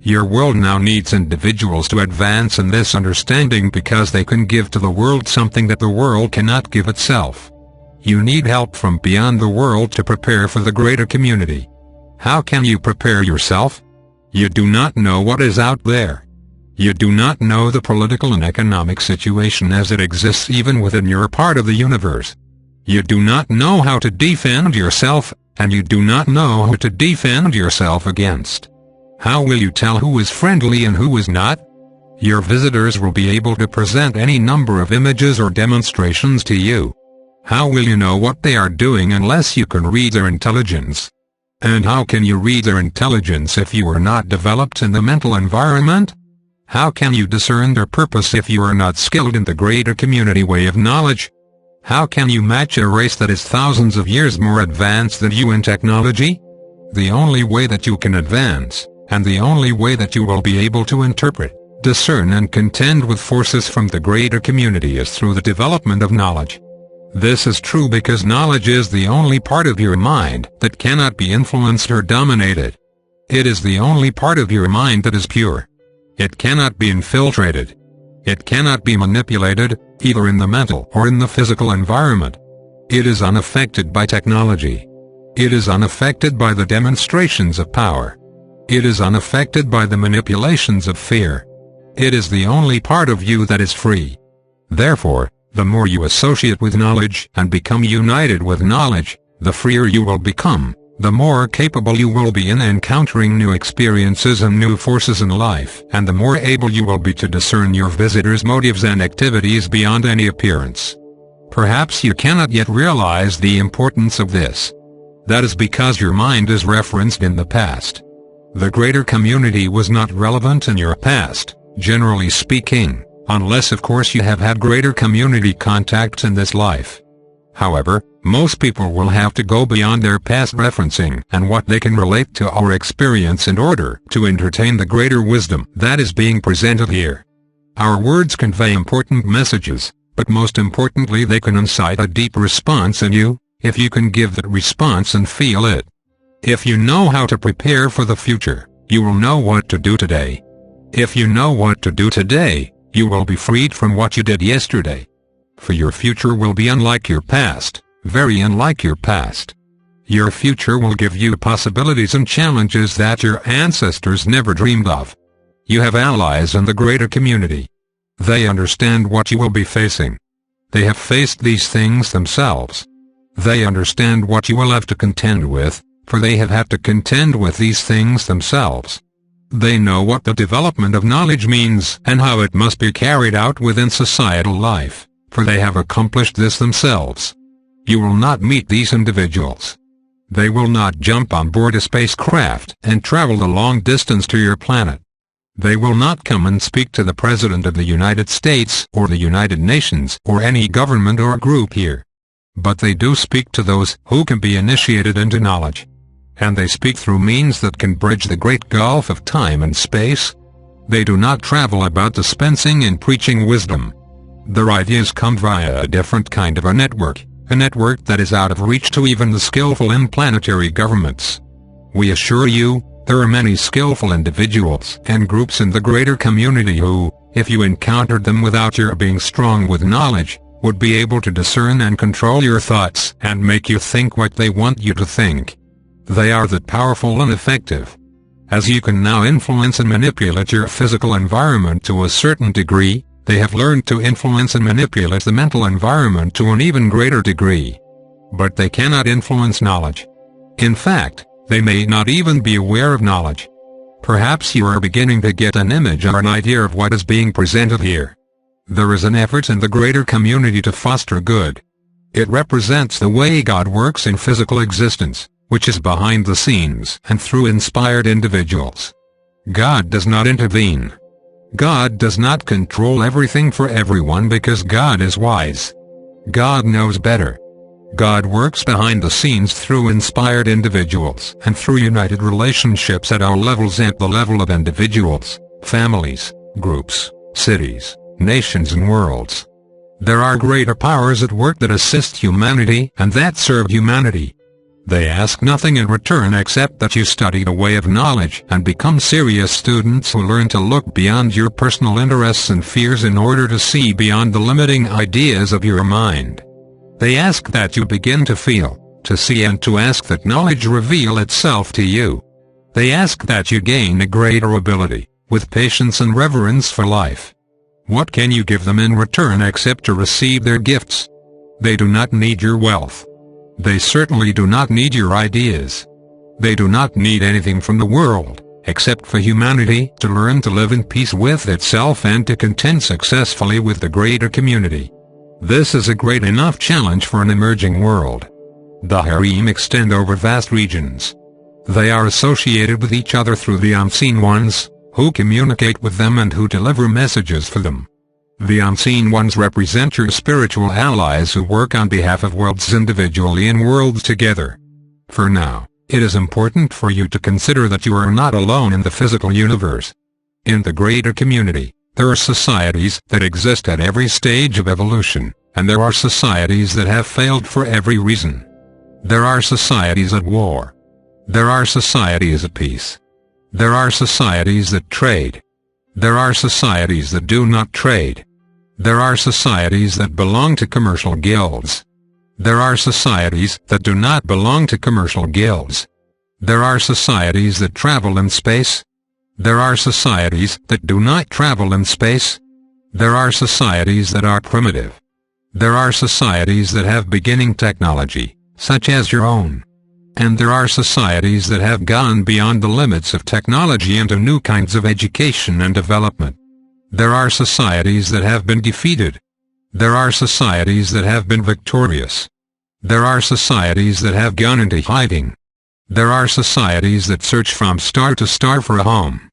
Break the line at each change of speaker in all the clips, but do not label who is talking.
Your world now needs individuals to advance in this understanding because they can give to the world something that the world cannot give itself. You need help from beyond the world to prepare for the greater community. How can you prepare yourself? You do not know what is out there. You do not know the political and economic situation as it exists even within your part of the universe. You do not know how to defend yourself, and you do not know who to defend yourself against. How will you tell who is friendly and who is not? Your visitors will be able to present any number of images or demonstrations to you. How will you know what they are doing unless you can read their intelligence? And how can you read their intelligence if you are not developed in the mental environment? How can you discern their purpose if you are not skilled in the greater community way of knowledge? How can you match a race that is thousands of years more advanced than you in technology? The only way that you can advance, and the only way that you will be able to interpret, discern and contend with forces from the greater community is through the development of knowledge. This is true because knowledge is the only part of your mind that cannot be influenced or dominated. It is the only part of your mind that is pure. It cannot be infiltrated. It cannot be manipulated, either in the mental or in the physical environment. It is unaffected by technology. It is unaffected by the demonstrations of power. It is unaffected by the manipulations of fear. It is the only part of you that is free. Therefore, the more you associate with knowledge and become united with knowledge, the freer you will become, the more capable you will be in encountering new experiences and new forces in life, and the more able you will be to discern your visitors' motives and activities beyond any appearance. Perhaps you cannot yet realize the importance of this. That is because your mind is referenced in the past. The greater community was not relevant in your past, generally speaking, unless of course you have had greater community contacts in this life. However, most people will have to go beyond their past referencing and what they can relate to our experience in order to entertain the greater wisdom that is being presented here. Our words convey important messages, but most importantly they can incite a deep response in you, if you can give that response and feel it. If you know how to prepare for the future, you will know what to do today. If you know what to do today, you will be freed from what you did yesterday. For your future will be unlike your past, very unlike your past. Your future will give you possibilities and challenges that your ancestors never dreamed of. You have allies in the greater community. They understand what you will be facing. They have faced these things themselves. They understand what you will have to contend with, for they have had to contend with these things themselves. They know what the development of knowledge means and how it must be carried out within societal life, for they have accomplished this themselves. You will not meet these individuals. They will not jump on board a spacecraft and travel the long distance to your planet. They will not come and speak to the President of the United States or the United Nations or any government or group here. But they do speak to those who can be initiated into knowledge. And they speak through means that can bridge the great gulf of time and space. They do not travel about dispensing and preaching wisdom. Their ideas come via a different kind of a network that is out of reach to even the skillful in planetary governments. We assure you, there are many skillful individuals and groups in the greater community who, if you encountered them without your being strong with knowledge, would be able to discern and control your thoughts and make you think what they want you to think. They are that powerful and effective. As you can now influence and manipulate your physical environment to a certain degree, they have learned to influence and manipulate the mental environment to an even greater degree. But they cannot influence knowledge. In fact, they may not even be aware of knowledge. Perhaps you are beginning to get an image or an idea of what is being presented here. There is an effort in the greater community to foster good. It represents the way God works in physical existence, which is behind the scenes and through inspired individuals. God does not intervene. God does not control everything for everyone because God is wise. God knows better. God works behind the scenes through inspired individuals and through united relationships at all levels, at the level of individuals, families, groups, cities, nations and worlds. There are greater powers at work that assist humanity and that serve humanity. They ask nothing in return except that you study the way of knowledge and become serious students who learn to look beyond your personal interests and fears in order to see beyond the limiting ideas of your mind. They ask that you begin to feel, to see, and to ask that knowledge reveal itself to you. They ask that you gain a greater ability, with patience and reverence for life. What can you give them in return except to receive their gifts? They do not need your wealth. They certainly do not need your ideas. They do not need anything from the world, except for humanity to learn to live in peace with itself and to contend successfully with the greater community. This is a great enough challenge for an emerging world. The harem extend over vast regions. They are associated with each other through the unseen ones, who communicate with them and who deliver messages for them. The unseen ones represent your spiritual allies who work on behalf of worlds individually and worlds together. For now, it is important for you to consider that you are not alone in the physical universe. In the greater community, there are societies that exist at every stage of evolution, and there are societies that have failed for every reason. There are societies at war. There are societies at peace. There are societies that trade. There are societies that do not trade. There are societies that belong to commercial guilds. There are societies that do not belong to commercial guilds. There are societies that travel in space. There are societies that do not travel in space. There are societies that are primitive. There are societies that have beginning technology, such as your own. And there are societies that have gone beyond the limits of technology into new kinds of education and development. There are societies that have been defeated. There are societies that have been victorious. There are societies that have gone into hiding. There are societies that search from star to star for a home.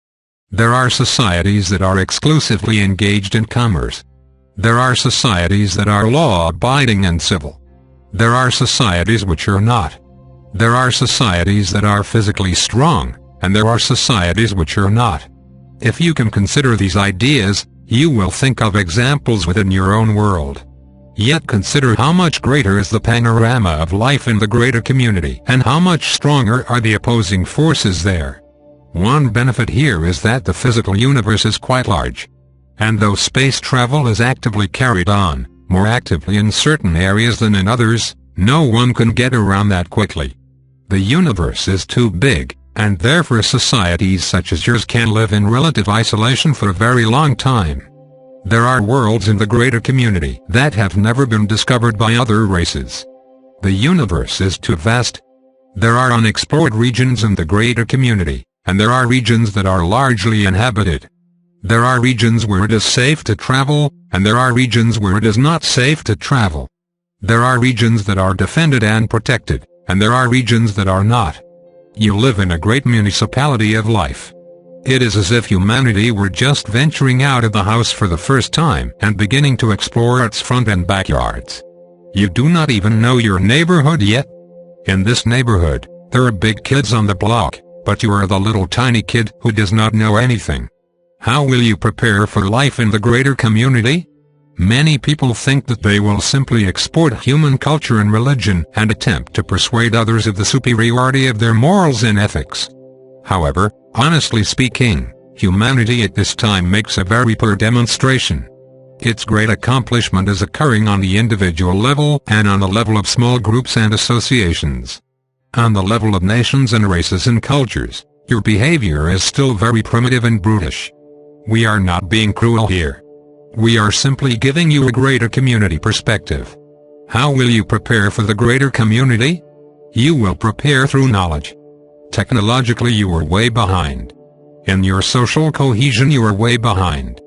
There are societies that are exclusively engaged in commerce. There are societies that are law-abiding and civil. There are societies which are not. There are societies that are physically strong, and there are societies which are not. If you can consider these ideas, you will think of examples within your own world. Yet consider how much greater is the panorama of life in the greater community, and how much stronger are the opposing forces there. One benefit here is that the physical universe is quite large. And though space travel is actively carried on, more actively in certain areas than in others, no one can get around that quickly. The universe is too big, and therefore societies such as yours can live in relative isolation for a very long time. There are worlds in the greater community that have never been discovered by other races. The universe is too vast. There are unexplored regions in the greater community, and there are regions that are largely inhabited. There are regions where it is safe to travel, and there are regions where it is not safe to travel. There are regions that are defended and protected, and there are regions that are not. You live in a great municipality of life. It is as if humanity were just venturing out of the house for the first time and beginning to explore its front and backyards. You do not even know your neighborhood yet. In this neighborhood, there are big kids on the block, but you are the little tiny kid who does not know anything. How will you prepare for life in the greater community? Many people think that they will simply export human culture and religion and attempt to persuade others of the superiority of their morals and ethics. However, honestly speaking, humanity at this time makes a very poor demonstration. Its great accomplishment is occurring on the individual level and on the level of small groups and associations. On the level of nations and races and cultures, your behavior is still very primitive and brutish. We are not being cruel here. We are simply giving you a greater community perspective. How will you prepare for the greater community? You will prepare through knowledge. Technologically you are way behind. In your social cohesion you are way behind.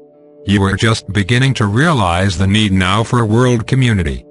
You are just beginning to realize the need now for a world community.